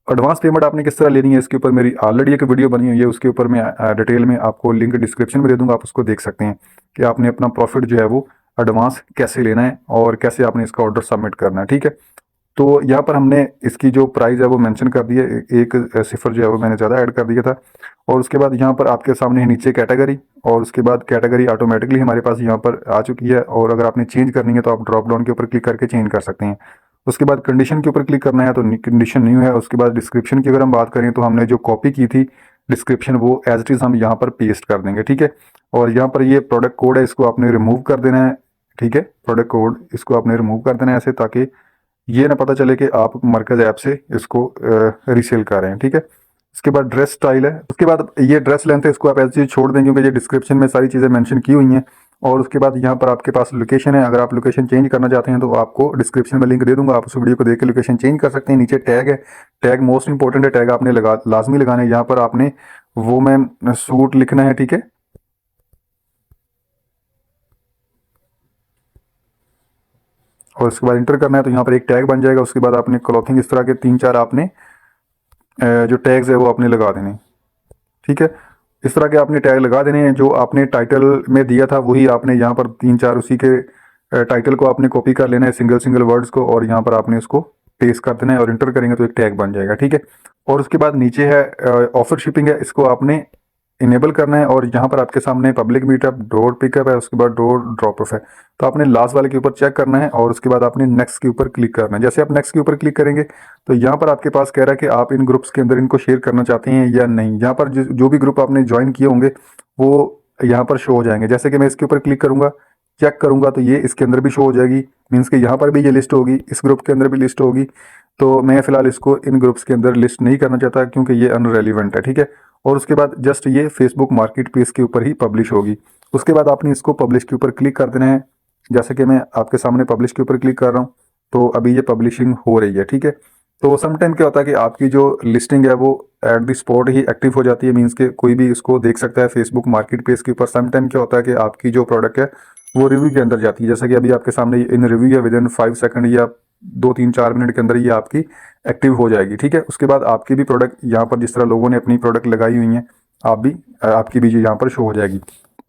एडवांस पेमेंट आपने किस तरह लेनी है इसके ऊपर मेरी ऑलरेडी एक वीडियो बनी हुई है, उसके ऊपर मैं डिटेल में आपको लिंक डिस्क्रिप्शन में दे दूंगा, आप उसको देख सकते हैं कि आपने अपना प्रॉफिट जो है वो एडवांस कैसे लेना है और कैसे आपने इसका ऑर्डर सबमिट करना है, ठीक है। तो यहाँ पर हमने इसकी जो प्राइस है वो मेंशन कर दी है, एक सिफर जो है वो मैंने ज़्यादा ऐड कर दिया था। और उसके बाद यहाँ पर आपके सामने है नीचे कैटेगरी, और उसके बाद कैटेगरी ऑटोमेटिकली हमारे पास यहाँ पर आ चुकी है। और अगर आपने चेंज करनी है तो आप ड्रॉप डाउन के ऊपर क्लिक करके चेंज कर सकते हैं। उसके बाद कंडीशन के ऊपर क्लिक करना है तो कंडीशन न्यू है। उसके बाद डिस्क्रिप्शन की अगर हम बात करें तो हमने जो कॉपी की थी डिस्क्रिप्शन वो एज इट इज़ हम यहाँ पर पेस्ट कर देंगे, ठीक है। और यहाँ पर ये प्रोडक्ट कोड है, इसको आपने रिमूव कर देना है, ठीक है। प्रोडक्ट कोड इसको आपने रिमूव कर देना है ऐसे, ताकि ये ना पता चले कि आप मरकज ऐप से इसको रीसेल कर रहे हैं, ठीक है। उसके बाद ड्रेस स्टाइल है, उसके बाद ये ड्रेस लेंथ है, इसको आप ऐसे ही छोड़ दें क्योंकि ये डिस्क्रिप्शन में सारी चीज़ें मेंशन की हुई हैं। और उसके बाद यहाँ पर आपके पास लोकेशन है, अगर आप लोकेशन चेंज करना चाहते हैं तो आपको डिस्क्रिप्शन में लिंक दे दूंगा, आप उस वीडियो को देख के लोकेशन चेंज कर सकते हैं। नीचे टैग है, टैग मोस्ट इंपॉर्टेंट है, टैग आपने लाजमी लगाना है। यहाँ पर आपने वो मैं सूट लिखना है, ठीक है। और उसके बाद इंटर करना है तो यहाँ पर एक टैग बन जाएगा। उसके बाद आपने क्लॉथिंग इस तरह के 3-4 आपने जो टैग्स है वो आपने लगा देने, ठीक है। इस तरह के आपने टैग लगा देने हैं। जो आपने टाइटल में दिया था वही आपने यहाँ पर 3-4 उसी के टाइटल को आपने कॉपी कर लेना है, सिंगल सिंगल वर्ड्स को, और यहाँ पर आपने उसको पेस्ट कर देना है और इंटर करेंगे तो एक टैग बन जाएगा, ठीक है। और उसके बाद नीचे है ऑफर शिपिंग है, इसको आपने इनेबल करना है। और यहाँ पर आपके सामने पब्लिक मीटअप, डोर पिकअप है, उसके बाद डोर ड्रॉप ऑफ है। तो आपने लास्ट वाले के ऊपर चेक करना है और उसके बाद आपने नेक्स्ट के ऊपर क्लिक करना है। जैसे आप नेक्स्ट के ऊपर क्लिक करेंगे तो यहाँ पर आपके पास कह रहा है कि आप इन ग्रुप्स के अंदर इनको शेयर करना चाहते हैं या नहीं। यहाँ पर जो भी ग्रुप आपने ज्वाइन किए होंगे वो यहाँ पर शो हो जाएंगे। जैसे कि मैं इसके ऊपर क्लिक करूंगा, चेक करूंगा तो ये इसके अंदर भी शो हो जाएगी, मीन्स कि यहाँ पर भी ये लिस्ट होगी, इस ग्रुप के अंदर भी लिस्ट होगी। तो मैं फिलहाल इसको इन ग्रुप्स के अंदर लिस्ट नहीं करना चाहता क्योंकि ये अनरेलिवेंट है, ठीक है। और उसके बाद जस्ट ये फेसबुक मार्केट प्लेस के ऊपर ही पब्लिश होगी। उसके बाद आपने इसको पब्लिश के ऊपर क्लिक कर देना है। जैसे कि मैं आपके सामने पब्लिश के ऊपर क्लिक कर रहा हूँ तो अभी ये पब्लिशिंग हो रही है, ठीक है। तो समटाइम क्या होता है कि आपकी जो लिस्टिंग है वो at the spot he active हो जाती है, मीन्स के कोई भी इसको देख सकता है फेसबुक मार्केट प्लेस के ऊपर। समटाइम क्या होता है कि आपकी जो प्रोडक्ट है वो रिव्यू के अंदर जाती है, जैसा कि अभी आपके सामने इन रिव्यू है, विद इन 5 सेकंड या 2-3-4 मिनट के अंदर ये आपकी एक्टिव हो जाएगी, ठीक है। उसके बाद आपकी भी प्रोडक्ट यहाँ पर जिस तरह लोगों ने अपनी प्रोडक्ट लगाई हुई हैं, आप भी आपकी भी यहाँ पर शो हो जाएगी।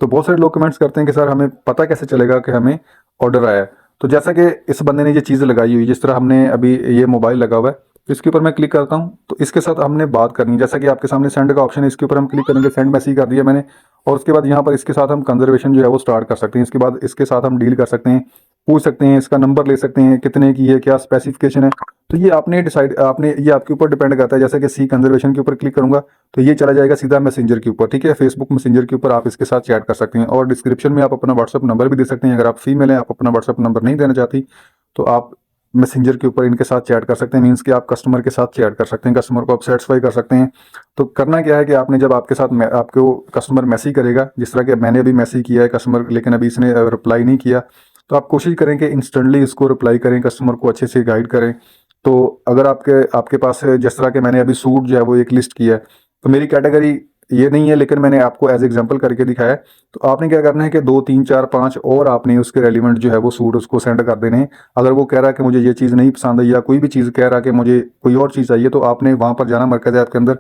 तो बहुत सारे लोग कमेंट्स करते हैं कि सर हमें पता कैसे चलेगा कि हमें ऑर्डर आया है। तो जैसा कि इस बंदे ने ये चीज़ लगाई हुई, जिस तरह हमने अभी ये मोबाइल लगा हुआ है, तो इसके ऊपर मैं क्लिक करता हूँ तो इसके साथ हमने बात करनी है। जैसा कि आपके सामने सेंड का ऑप्शन है, इसके ऊपर हम क्लिक करेंगे, सेंड मैसेज कर दिया मैंने। और उसके बाद यहाँ पर इसके साथ हम कंजर्वेशन जो है वो स्टार्ट कर सकते हैं। इसके बाद इसके साथ हम डील कर सकते हैं, पूछ सकते हैं, इसका नंबर ले सकते हैं, कितने की है, क्या स्पेसिफिकेशन है। तो ये आपने डिसाइड, आपने ये आपके ऊपर डिपेंड करता है। जैसे कि सी कंजर्वेशन के ऊपर क्लिक करूंगा तो ये चला जाएगा सीधा मैसेंजर के ऊपर, ठीक है। फेसबुक मैसेंजर के ऊपर आप इसके साथ चैट कर सकते हैं। और डिस्क्रिप्शन में आप अपना व्हाट्सअप नंबर भी दे सकते हैं। अगर आप फीमेल हैं, आप अपना व्हाट्सअप नंबर नहीं देना चाहती तो आप मैसेंजर के ऊपर इनके साथ चैट कर सकते हैं, मीन्स कि आप कस्टमर के साथ चैट कर सकते हैं, कस्टमर को आप सेटिस्फाई कर सकते हैं। तो करना क्या है कि आपने जब आपके साथ आपको कस्टमर मैसेज करेगा, जिस तरह के मैंने अभी मैसेज किया है कस्टमर, लेकिन अभी इसने रिप्लाई नहीं किया, तो आप कोशिश करें कि इंस्टेंटली इसको रिप्लाई करें, कस्टमर को अच्छे से गाइड करें। तो अगर आपके आपके पास जिस तरह के मैंने अभी सूट जो है वो एक लिस्ट किया है, तो मेरी कैटेगरी ये नहीं है, लेकिन मैंने आपको एज एग्जांपल करके दिखाया है। तो आपने क्या करना है कि 2-3-4-5 और आपने उसके रेलिवेंट जो है वो सूट उसको सेंड कर देने हैं। अगर वो कह रहा है कि मुझे ये चीज़ नहीं पसंद आई या कोई भी चीज़ कह रहा है कि मुझे कोई और चीज़ चाहिए, तो आपने वहाँ पर जाना मरकज़ ऐप के अंदर,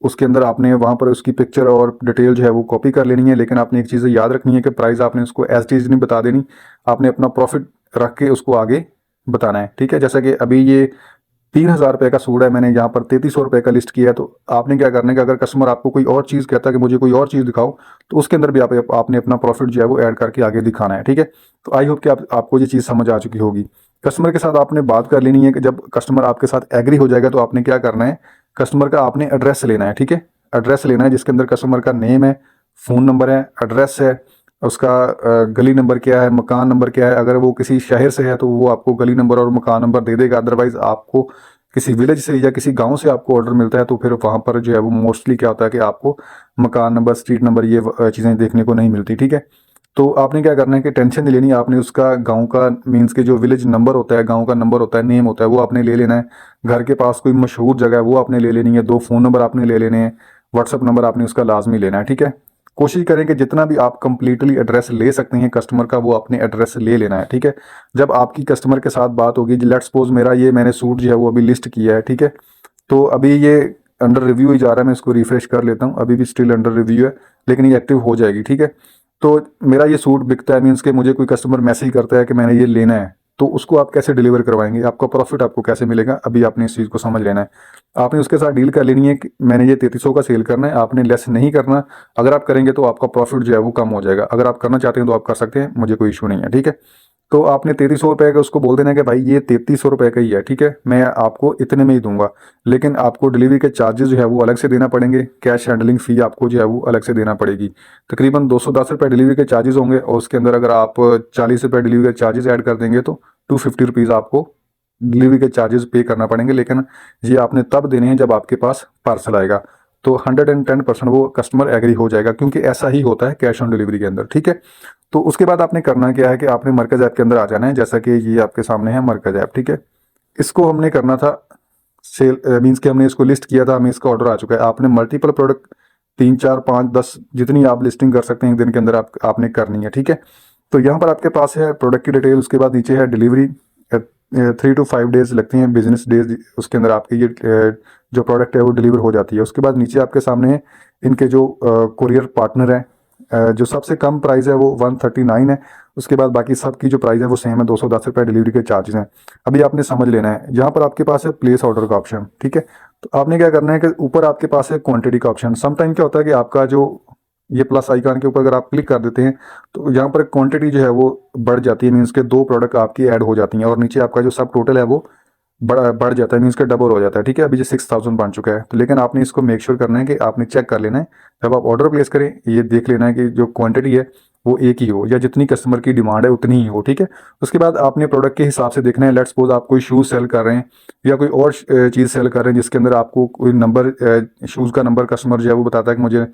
उसके अंदर आपने वहाँ पर उसकी पिक्चर और डिटेल जो है वो कॉपी कर लेनी है। लेकिन आपने एक चीज़ याद रखनी है कि प्राइस आपने उसको एज इट इज़ नहीं बता देनी, आपने अपना प्रॉफिट रख के उसको आगे बताना है, ठीक है। जैसा कि अभी ये 3,000 रुपये का सूट है, मैंने यहाँ पर 3,300 रुपये का लिस्ट किया है। तो आपने क्या करना है कि अगर कस्टमर आपको कोई और चीज़ कहता है कि मुझे कोई और चीज़ दिखाओ, तो उसके अंदर भी आपने अपना प्रॉफिट जो है वो ऐड करके आगे दिखाना है, ठीक है। तो आई होप कि आपको ये चीज़ समझ आ चुकी होगी। कस्टमर के साथ आपने बात कर लेनी है कि जब कस्टमर आपके साथ एग्री हो जाएगा तो आपने क्या करना है, कस्टमर का आपने एड्रेस लेना है, ठीक है। एड्रेस लेना है जिसके अंदर कस्टमर का नेम है, फ़ोन नंबर है, एड्रेस है, उसका गली नंबर क्या है, मकान नंबर क्या है। अगर वो किसी शहर से है तो वो आपको गली नंबर और मकान नंबर दे देगा। अदरवाइज आपको किसी विलेज से या किसी गांव से आपको ऑर्डर मिलता है तो फिर वहाँ पर जो है वो मोस्टली क्या होता है कि आपको मकान नंबर, स्ट्रीट नंबर, ये चीज़ें देखने को नहीं मिलती, ठीक है। तो आपने क्या करना है कि टेंशन नहीं लेनी, आपने उसका गांव का मीन्स के जो विलेज नंबर होता है, गांव का नंबर होता है, नेम होता है, वो आपने ले लेना है। घर के पास कोई मशहूर जगह है वो आपने ले लेनी है। 2 फ़ोन नंबर आपने ले लेने हैं, व्हाट्सअप नंबर आपने उसका लाजमी लेना है, ठीक है। कोशिश करें कि जितना भी आप कंप्लीटली एड्रेस ले सकते हैं कस्टमर का, वो अपने एड्रेस ले लेना है, ठीक है। जब आपकी कस्टमर के साथ बात होगी, लेट्स सपोज मेरा ये मैंने सूट जो है वो अभी लिस्ट किया है, ठीक है। तो अभी ये अंडर रिव्यू ही जा रहा है, मैं इसको रिफ्रेश कर लेता हूँ, अभी भी स्टिल अंडर रिव्यू है, लेकिन ये एक्टिव हो जाएगी, ठीक है। तो मेरा ये सूट बिकता है, मीन्स के मुझे कोई कस्टमर मैसेज करता है कि मैंने ये लेना है, तो उसको आप कैसे डिलीवर करवाएंगे, आपका प्रॉफिट आपको कैसे मिलेगा, अभी आपने इस चीज़ को समझ लेना है। आपने उसके साथ डील कर लेनी है कि मैंने ये 3,300 का सेल करना है, आपने लेस नहीं करना। अगर आप करेंगे तो आपका प्रॉफिट जो है वो कम हो जाएगा। अगर आप करना चाहते हैं तो आप कर सकते हैं, मुझे कोई इशू नहीं है, ठीक है। तो आपने 3,300 रुपये का उसको बोल देना है कि भाई ये 3,300 रुपये का ही है, ठीक है, मैं आपको इतने में ही दूंगा, लेकिन आपको डिलीवरी के चार्जेस जो है वो अलग से देना पड़ेंगे, कैश हैंडलिंग फ़ी आपको जो है वो अलग से देना पड़ेगी। तकरीबन 210 रुपये डिलीवरी के चार्जेस होंगे, और उसके अंदर अगर आप 40 रुपये डिलीवरी के चार्जेस ऐड कर देंगे तो 250 रुपीज़ आपको डिलीवरी के चार्जेस पे करना पड़ेंगे। लेकिन ये आपने तब देने हैं जब आपके पास पार्सल आएगा। तो 110% वो कस्टमर एग्री हो जाएगा, क्योंकि ऐसा ही होता है कैश ऑन डिलीवरी के अंदर, ठीक है। तो उसके बाद आपने करना क्या है कि आपने मरकज ऐप के अंदर आ जाना है, जैसा कि ये आपके सामने है मरकज ऐप, ठीक है। इसको हमने करना था सेल, मीन्स कि हमने इसको लिस्ट किया था, हमें इसका ऑर्डर आ चुका है। आपने मल्टीपल प्रोडक्ट 3 4 5 10 जितनी आप लिस्टिंग कर सकते हैं एक दिन के अंदर आपने करनी है, ठीक है। तो यहाँ पर आपके पास है प्रोडक्ट की डिटेल, उसके बाद नीचे है डिलीवरी, 3 to 5 डेज लगती हैं, बिजनेस डेज, उसके अंदर आपके ये जो प्रोडक्ट है वो डिलीवर हो जाती है। उसके बाद नीचे आपके सामने है इनके जो कुरियर पार्टनर है, जो सबसे कम प्राइस है वो 139 है। उसके बाद बाकी सब की जो प्राइस है वो सेम है, 210 रुपये डिलीवरी के चार्जेस हैं। अभी आपने समझ लेना है, यहाँ पर आपके पास है प्लेस ऑर्डर का ऑप्शन, ठीक है। तो आपने क्या करना है कि ऊपर आपके पास है क्वांटिटी का ऑप्शन। समटाइम क्या होता है कि आपका जो ये प्लस आइकन के ऊपर अगर आप क्लिक कर देते हैं तो यहाँ पर क्वांटिटी जो है वो बढ़ जाती है, मीन्स के 2 प्रोडक्ट आपकी ऐड हो जाती हैं, और नीचे आपका जो सब टोटल है वो बढ़ जाता है, मीन्स का डबल हो जाता है, ठीक है। अभी जो 6000 बन चुका है, तो लेकिन आपने इसको मेक श्योर करना है कि आपने चेक कर लेना है जब आप ऑर्डर प्लेस करें, ये देख लेना है कि जो क्वांटिटी है वो एक ही हो, या जितनी कस्टमर की डिमांड है उतनी ही हो, ठीक है। उसके बाद आपने प्रोडक्ट के हिसाब से देखना है। लेट्स सपोज आप कोई शूज़ सेल कर रहे हैं या कोई और चीज़ सेल कर रहे हैं जिसके अंदर आपको कोई नंबर, शूज़ का नंबर कस्टमर जो है वो बताता है कि मुझे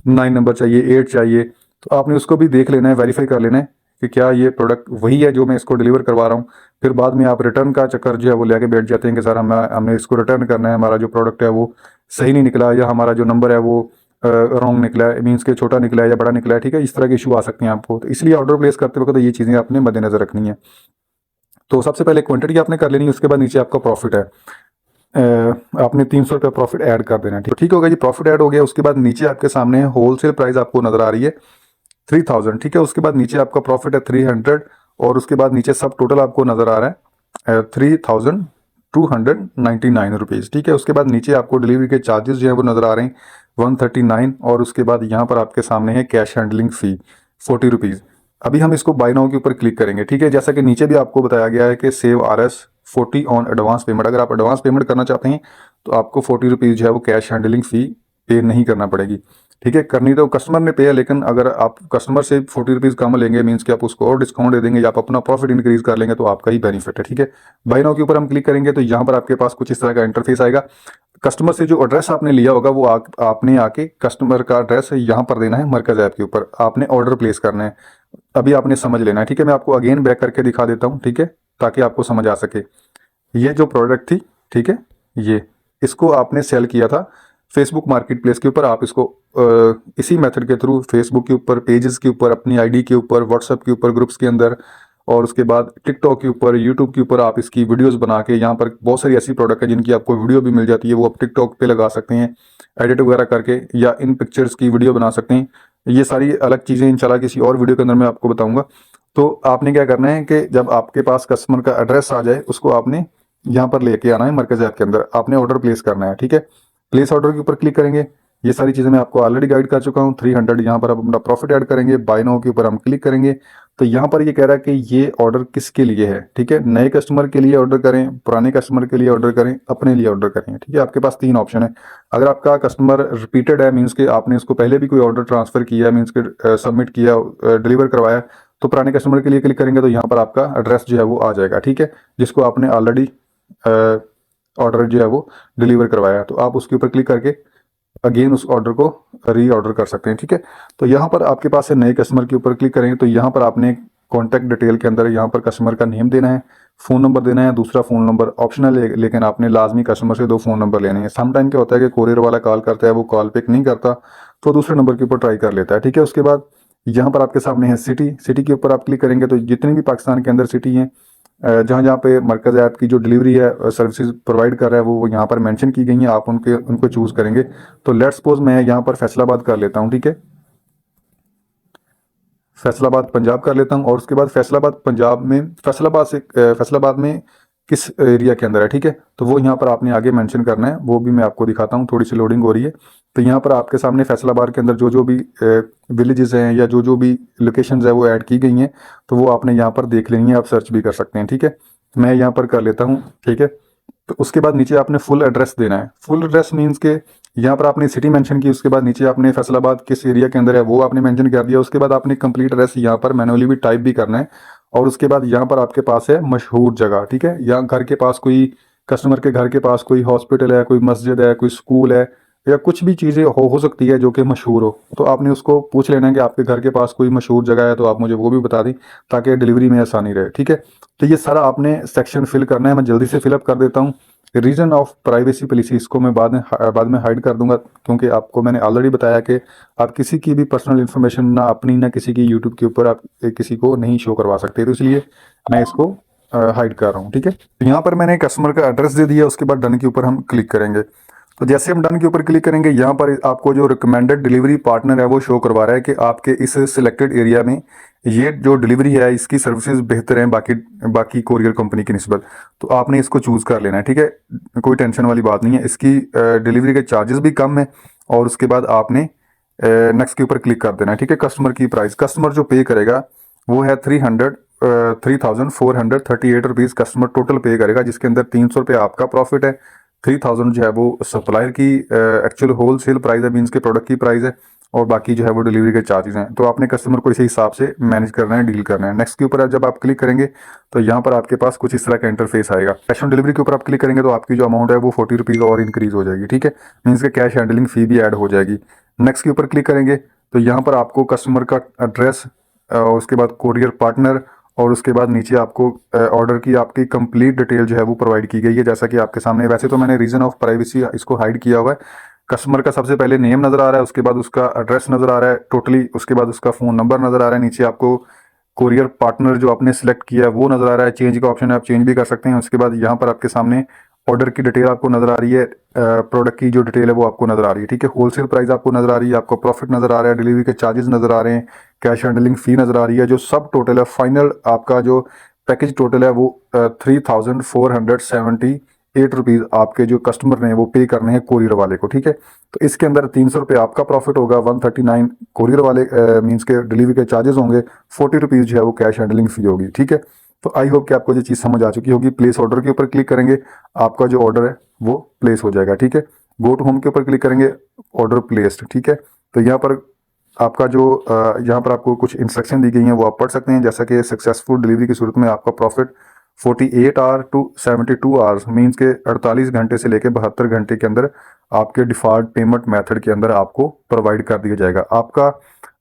9 नंबर चाहिए, 8 चाहिए, तो आपने उसको भी देख लेना है, वेरीफाई कर लेना है कि क्या ये प्रोडक्ट वही है जो मैं इसको डिलीवर करवा रहा हूँ। फिर बाद में आप रिटर्न का चक्कर जो है वो लेके बैठ जाते हैं कि सर हमने इसको रिटर्न करना है, हमारा जो प्रोडक्ट है वो सही नहीं निकला, या हमारा जो नंबर है वो रॉन्ग निकला है, मीन्स के छोटा निकला है या बड़ा निकला है, ठीक है। इस तरह के इशू आ सकते हैं आपको, तो इसलिए ऑर्डर प्लेस करते वक्त ये चीज़ें आपने मद्देनजर रखनी है। तो सबसे पहले क्वांटिटी आपने कर लेनी है, उसके बाद नीचे आपका प्रॉफिट है, आपने 300 रुपये प्रॉफिट ऐड कर देना है, ठीक होगा जी। प्रॉफिट ऐड हो गया, उसके बाद नीचे आपके सामने होलसेल प्राइस आपको नजर आ रही है 3000, ठीक है। उसके बाद नीचे आपका प्रॉफिट है 300, और उसके बाद नीचे सब टोटल आपको नजर आ रहा है 3299 रुपीज़, ठीक है। उसके बाद नीचे आपको डिलीवरी के चार्जेस जो है वो नजर आ रहे हैं 139, और उसके बाद यहाँ पर आपके सामने है कैश हैंडलिंग फी 40 रुपीज़। अभी हम इसको बाय नाउ के ऊपर क्लिक करेंगे, ठीक है। जैसा कि नीचे भी आपको बताया गया है कि save RS 40 on advance payment, अगर आप एडवांस पेमेंट करना चाहते हैं तो आपको 40 रुपीज़ जो है वो कैश हैंडलिंग फी पे नहीं करना पड़ेगी, ठीक है। करनी तो कस्टमर ने पे है, लेकिन अगर आप कस्टमर से 40 रुपीज़ कम लेंगे, मीन्स कि आप उसको और डिस्काउंट दे देंगे या आप अपना प्रॉफिट इंक्रीज कर लेंगे, तो आपका ही बेनिफिट है, ठीक है। बाय नाउ के ऊपर हम क्लिक करेंगे तो यहाँ पर आपके पास कुछ इस तरह का इंटरफेस आएगा। कस्टमर से जो एड्रेस आपने लिया होगा वो आपने आके कस्टमर का एड्रेस यहाँ पर देना है, मरकज ऐप के ऊपर आपने ऑर्डर प्लेस करना है। अभी आपने समझ लेना है, ठीक है। मैं आपको अगेन बैक करके दिखा देता हूँ, ठीक है, ताकि आपको समझ आ सके। ये जो प्रोडक्ट थी, ठीक है, ये इसको आपने सेल किया था फेसबुक मार्केट प्लेस के ऊपर। आप इसको इसी मेथड के थ्रू फेसबुक के ऊपर, पेजेस के ऊपर, अपनी आईडी के ऊपर, व्हाट्सएप के ऊपर, ग्रुप्स के अंदर, और उसके बाद टिकटॉक के ऊपर, यूट्यूब के ऊपर आप इसकी वीडियोस बना के, यहाँ पर बहुत सारी ऐसी प्रोडक्ट है जिनकी आपको वीडियो भी मिल जाती है, वो आप टिकटॉक पे लगा सकते हैं एडिट वगैरह करके, या इन पिक्चर्स की वीडियो बना सकते हैं। ये सारी अलग चीज़ें इंशाल्लाह किसी और वीडियो के अंदर मैं आपको बताऊंगा। तो आपने क्या करना है कि जब आपके पास कस्टमर का एड्रेस आ जाए उसको आपने यहाँ पर लेके आना है, मरकज ऐप के अंदर आपने ऑर्डर प्लेस करना है, ठीक है। प्लेस ऑर्डर के ऊपर क्लिक करेंगे, ये सारी चीज़ें मैं आपको ऑलरेडी गाइड कर चुका हूँ। 300 यहाँ पर आप अपना प्रॉफिट ऐड करेंगे, बाय नाउ के ऊपर हम क्लिक करेंगे तो यहाँ पर ये कह रहा है कि ये ऑर्डर किसके लिए है, ठीक है। नए कस्टमर के लिए ऑर्डर करें, पुराने कस्टमर के लिए ऑर्डर करें, अपने लिए ऑर्डर करें, ठीक है। आपके पास 3 ऑप्शन है। अगर आपका कस्टमर रिपीटेड है, मीन्स के आपने उसको पहले भी कोई ऑर्डर ट्रांसफर किया, मीन्स के सबमिट किया, डिलीवर करवाया, तो पुराने कस्टमर के लिए क्लिक करेंगे तो यहाँ पर आपका एड्रेस जो है वो आ जाएगा, ठीक है, जिसको आपने ऑलरेडी ऑर्डर जो है वो डिलीवर करवाया। तो आप उसके ऊपर क्लिक करके अगेन उस ऑर्डर को री ऑर्डर कर सकते हैं, ठीक है। तो यहाँ पर आपके पास है नए कस्टमर के ऊपर क्लिक करेंगे तो यहाँ पर आपने कॉन्टैक्ट डिटेल के अंदर यहाँ पर कस्टमर का नेम देना है, फ़ोन नंबर देना है, दूसरा फ़ोन नंबर ऑप्शनल है, लेकिन आपने लाजमी कस्टमर से 2 फ़ोन नंबर लेने हैं। समटाइम क्या होता है कि कोरियर वाला कॉल करता है, वो कॉल पिक नहीं करता, तो दूसरे नंबर के ऊपर ट्राई कर लेता है, ठीक है। उसके बाद यहाँ पर आपके सामने है सिटी के ऊपर आप क्लिक करेंगे तो जितनी भी पाकिस्तान के अंदर सिटी हैं जहाँ जहाँ पे मरकज ऐप की जो डिलीवरी है सर्विसेज प्रोवाइड कर रहा है वो यहाँ पर मेंशन की गई हैं, आप उनको चूज़ करेंगे। तो लेट्स सपोज मैं यहाँ पर फैसलाबाद कर लेता हूँ, ठीक है, फैसलाबाद पंजाब कर लेता हूँ। और उसके बाद फैसलाबाद पंजाब में, फैसलाबाद में किस एरिया के अंदर है, ठीक है, तो वो यहाँ पर आपने आगे मेंशन करना है, वो भी मैं आपको दिखाता हूँ। थोड़ी सी लोडिंग हो रही है। तो यहाँ पर आपके सामने फैसलाबाद के अंदर जो जो भी विलेजेस हैं या जो जो भी लोकेशंस है वो ऐड की गई हैं, तो वो आपने यहाँ पर देख लेनी है, आप सर्च भी कर सकते हैं, ठीक है। मैं यहाँ पर कर लेता हूँ, ठीक है। तो उसके बाद नीचे आपने फुल एड्रेस देना है। फुल एड्रेस मीन्स के यहाँ पर आपने सिटी मेंशन की, उसके बाद नीचे आपने फैसलाबाद किस एरिया के अंदर है वो आपने मेंशन कर दिया। उसके बाद आपने कंप्लीट एड्रेस यहाँ पर मैनुअली भी टाइप भी करना है। और उसके बाद यहाँ पर आपके पास है मशहूर जगह, ठीक है, या घर के पास कोई, कस्टमर के घर के पास कोई हॉस्पिटल है, कोई मस्जिद है, कोई स्कूल है, या कुछ भी चीज़ें हो सकती है जो कि मशहूर हो, तो आपने उसको पूछ लेना है कि आपके घर के पास कोई मशहूर जगह है तो आप मुझे वो भी बता दें ताकि डिलीवरी में आसानी रहे। ठीक है, तो ये सारा आपने सेक्शन फिल करना है। मैं जल्दी से फिलअप कर देता हूँ। रीजन ऑफ प्राइवेसी पॉलिसी, इसको मैं बाद में हाइड कर दूंगा, क्योंकि आपको मैंने ऑलरेडी बताया कि आप किसी की भी पर्सनल इन्फॉर्मेशन ना अपनी ना किसी की यूट्यूब के ऊपर आप किसी को नहीं शो करवा सकते, तो इसलिए मैं इसको हाइड कर रहा हूँ। ठीक है, तो यहाँ पर मैंने कस्टमर का एड्रेस दे दिया, उसके बाद डन के ऊपर हम क्लिक करेंगे। तो जैसे हम डन के ऊपर क्लिक करेंगे, यहाँ पर आपको जो रिकमेंडेड डिलीवरी पार्टनर है वो शो करवा रहा है कि आपके इस सिलेक्टेड एरिया में ये जो डिलीवरी है इसकी सर्विसेज बेहतर हैं बाकी बाकी कोरियर कंपनी की निस्बत। तो आपने इसको चूज कर लेना है। ठीक है, कोई टेंशन वाली बात नहीं है, इसकी डिलीवरी के चार्जेस भी कम है। और उसके बाद आपने नेक्स्ट के ऊपर क्लिक कर देना है। ठीक है, कस्टमर की प्राइस, कस्टमर जो पे करेगा वो है 3,438 रुपीज़ कस्टमर टोटल पे करेगा, जिसके अंदर 300 रुपये आपका प्रॉफिट है, 3000 जो है वो सप्लायर की एक्चुअल होल सेल प्राइस है, मीन्स के प्रोडक्ट की प्राइस है, और बाकी जो है वो डिलीवरी के चार्जेस हैं। तो आपने कस्टमर को इसी हिसाब से मैनेज करना है, डील करना है। नेक्स्ट के ऊपर जब आप क्लिक करेंगे तो यहाँ पर आपके पास कुछ इस तरह का इंटरफेस आएगा। कैश ऑन डिलीवरी के ऊपर आप क्लिक करेंगे तो आपकी जो अमाउंट है वो 40 रुपीज़ और इंक्रीज हो जाएगी। ठीक है, मीन्स के कैश हैंडलिंग फी भी ऐड हो जाएगी। नेक्स्ट के ऊपर क्लिक करेंगे तो यहाँ पर आपको कस्टमर का एड्रेस, उसके बाद कोरियर पार्टनर, और उसके बाद नीचे आपको ऑर्डर की आपकी कंप्लीट डिटेल जो है वो प्रोवाइड की गई है, जैसा कि आपके सामने। वैसे तो मैंने रीजन ऑफ प्राइवेसी इसको हाइड किया हुआ है। कस्टमर का सबसे पहले नेम नज़र आ रहा है, उसके बाद उसका एड्रेस नज़र आ रहा है टोटली, उसके बाद उसका फ़ोन नंबर नज़र आ रहा है, नीचे आपको कोरियर पार्टनर जो आपने सिलेक्ट किया है वो नज़र आ रहा है, चेंज का ऑप्शन है, आप चेंज भी कर सकते हैं। उसके बाद यहाँ पर आपके सामने ऑर्डर की डिटेल आपको नज़र आ रही है, प्रोडक्ट की जो डिटेल है वो आपको नज़र आ रही है। ठीक है, होलसेल प्राइस आपको नज़र आ रही है, आपको प्रॉफिट नज़र आ रहा है, डिलीवरी के चार्जेस नज़र आ रहे हैं, कैश हैंडलिंग फ़ी नज़र आ रही है। जो सब टोटल है फाइनल आपका जो पैकेज टोटल है वो 3,478 रुपीज़ आपके जो कस्टमर ने वो पे करने हैं कोरियर वाले को। ठीक है, तो इसके अंदर 300 रुपये आपका प्रॉफिट होगा, 139 कोरियर वाले मीन्स के डिलीवरी के चार्जेस होंगे, 40 रुपीज़ जो है वो कैश हैंडलिंग फी होगी। ठीक है, तो आई होप कि आपको ये चीज़ समझ आ चुकी होगी। प्लेस ऑर्डर के ऊपर क्लिक करेंगे, आपका जो ऑर्डर है वो प्लेस हो जाएगा। ठीक है, गो टू होम के ऊपर क्लिक करेंगे, ऑर्डर प्लेस्ड। ठीक है, तो यहाँ पर आपका जो यहाँ पर आपको कुछ इंस्ट्रक्शन दी गई हैं वो आप पढ़ सकते हैं, जैसा कि सक्सेसफुल डिलीवरी की सूरत में आपका profit 48 hour to 72 hours means के 48 घंटे से लेकर 72 घंटे के अंदर आपके डिफॉल्ट पेमेंट मेथड के अंदर आपको प्रोवाइड कर दिया जाएगा। आपका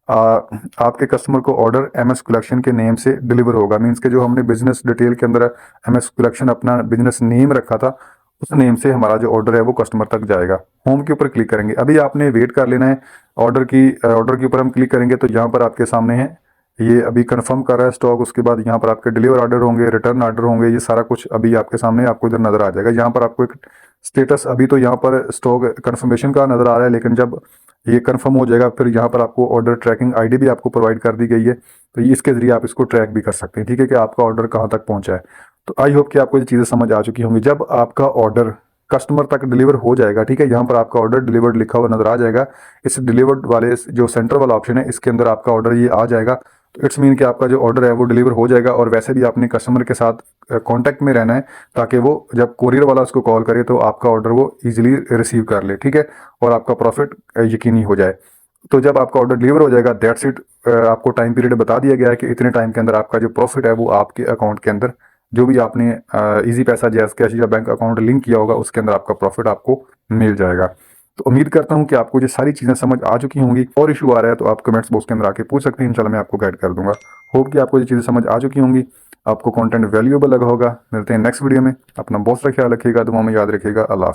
आपके कस्टमर को ऑर्डर एमएस कलेक्शन के नेम से डिलीवर होगा, मीन्स के जो हमने बिजनेस डिटेल के अंदर एमएस कलेक्शन अपना बिजनेस नेम रखा था उस नेम से हमारा जो ऑर्डर है वो कस्टमर तक जाएगा। होम के ऊपर क्लिक करेंगे, अभी आपने वेट कर लेना है। ऑर्डर के ऊपर हम क्लिक करेंगे तो यहाँ पर आपके सामने है, ये अभी कंफर्म कर रहा है स्टॉक। उसके बाद यहाँ पर आपके डिलीवर ऑर्डर होंगे, रिटर्न ऑर्डर होंगे, ये सारा कुछ अभी आपके सामने आपको इधर नजर आ जाएगा। यहाँ पर आपको एक स्टेटस, अभी तो यहाँ पर स्टॉक कंफर्मेशन का नजर आ रहा है, लेकिन जब ये कंफर्म हो जाएगा फिर यहाँ पर आपको ऑर्डर ट्रैकिंग आईडी भी आपको प्रोवाइड कर दी गई है, तो इसके जरिए आप इसको ट्रैक भी कर सकते हैं। ठीक है, कि आपका ऑर्डर कहाँ तक पहुँचा है। तो आई होप कि आपको ये चीज़ें समझ आ चुकी होंगी। जब आपका ऑर्डर कस्टमर तक डिलीवर हो जाएगा, ठीक है, यहाँ पर आपका ऑर्डर डिलीवर्ड लिखा हुआ नजर आ जाएगा। इस डिलीवर्ड वाले जो सेंटर वाला ऑप्शन है इसके अंदर आपका ऑर्डर ये आ जाएगा, तो इट्स मीन कि आपका जो ऑर्डर है वो डिलीवर हो जाएगा। और वैसे भी आपने कस्टमर के साथ कांटेक्ट में रहना है ताकि वो जब कोरियर वाला उसको कॉल करे तो आपका ऑर्डर वो इजीली रिसीव कर ले। ठीक है, और आपका प्रॉफिट यकीनी हो जाए। तो जब आपका ऑर्डर डिलीवर हो जाएगा, दैट्स इट, आपको टाइम पीरियड बता दिया गया है कि इतने टाइम के अंदर आपका जो प्रॉफिट है वो आपके अकाउंट के अंदर, जो भी आपने इजी पैसा जैस कैश या बैंक अकाउंट लिंक किया होगा उसके अंदर आपका प्रॉफिट आपको मिल जाएगा। तो उम्मीद करता हूँ कि आपको ये सारी चीज़ें समझ आ चुकी होंगी। और इशू आ रहा है तो आप कमेंट्स बॉक्स के अंदर आके पूछ सकते हैं, इंशाल्लाह मैं आपको गाइड कर दूंगा। होप कि आपको ये चीज़ें समझ आ चुकी होंगी, आपको कंटेंट वैल्यूएबल लगा होगा। मिलते हैं नेक्स्ट वीडियो में, अपना बहुत सा ख्याल रखिएगा, दुआ में याद रखिएगा। अल्लाह।